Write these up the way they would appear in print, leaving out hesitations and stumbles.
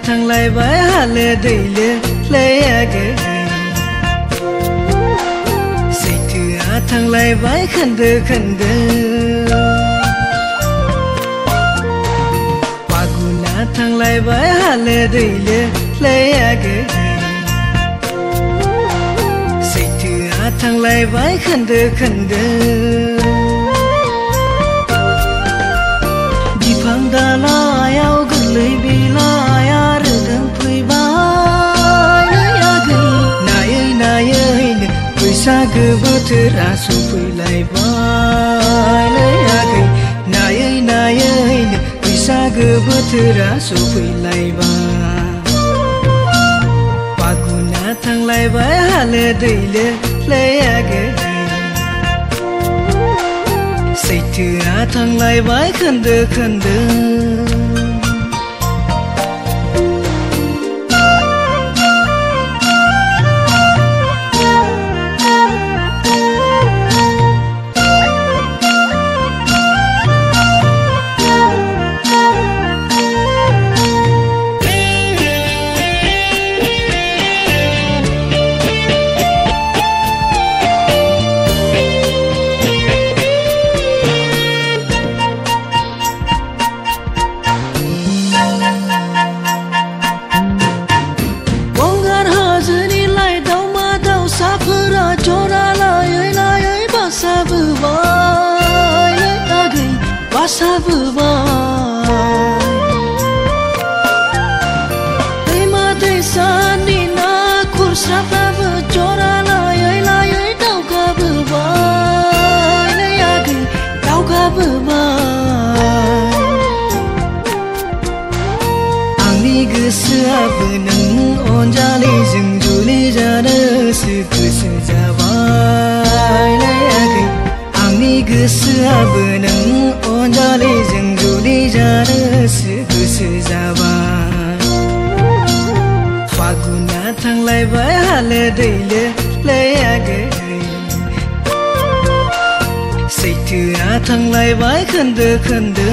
थांलायबाय हालो दैलो लैयागै सैथोआ थांलायबाय खोन्दो खोन्दो फागुना थांलायबाय हालो दैलो लैयागै सैथोआ थांलायबाय खोन्दो खोन्दो बिफां दालायाव गोरलै बिलाइया रोदोम फैबाय आगै नायै नायैनो बैसागो बोथोरा सफैलायबाय आगै नायै नायैनो बैसागो बोथोरा सफैलायबाय फागुना थांलायबाय हालो दैलो लैयागै सैथोआ थांलायबाय खोन्दो खोन्दो दैमा दैसानि ना खुरस्राफ्राबो जरा लायै लायै दावगाबोबाय आगै दावगाबोबाय आंनि गोसोआबो नों अनजालिजों जुलि जानोसो गोसो जाबाय आगै आंनि गोसोआबो नों अनजालिजों जुलि जानोसो गोसो जाबाय फागुना थांलायबाय हालो दैलो लैयागै सैथोआ थांलायबाय खोन्दो खोन्दो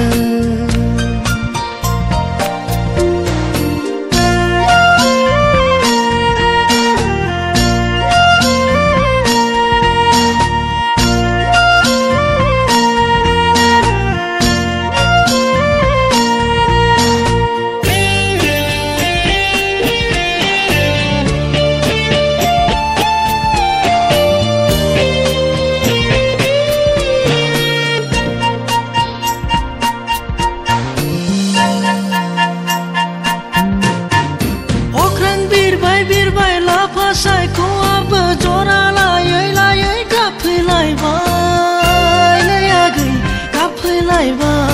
सायख'आबो जरा लायै लायै गाबफैलायबाय आगै गाबफैलायबाय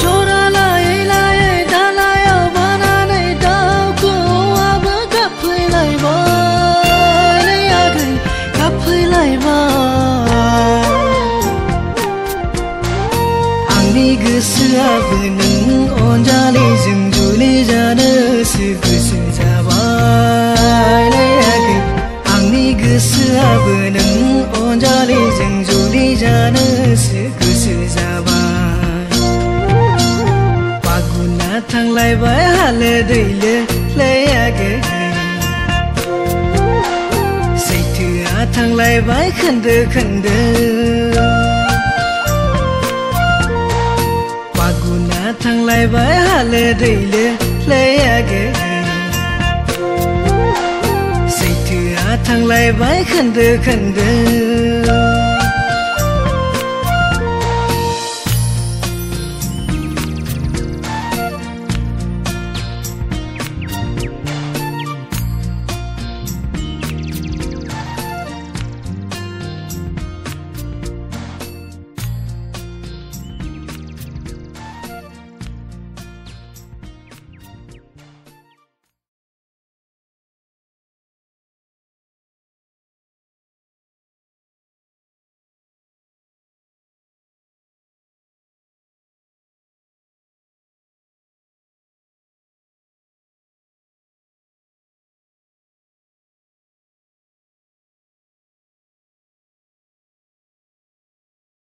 जरा लायै लायै दालायाव बानानै दाउखौआबो गाबफैलायबाय आगै गाबफैलायबाय आंनि गोसोआबो नों अनजालिजों जुलि जानोसो गोसो जाबाय आगै आंनि गोसोआबो नों अनजालिजों जुलि जानोसो गोसो जाबाय फागुना थांलायबाय हालो दैलो लैयागै सैथोआ थांलायबाय खोन्दो खोन्दो थांलायबाय हालो दैलो लैयागै सैथोआ थांलायबाय खोन्दो खोन्दो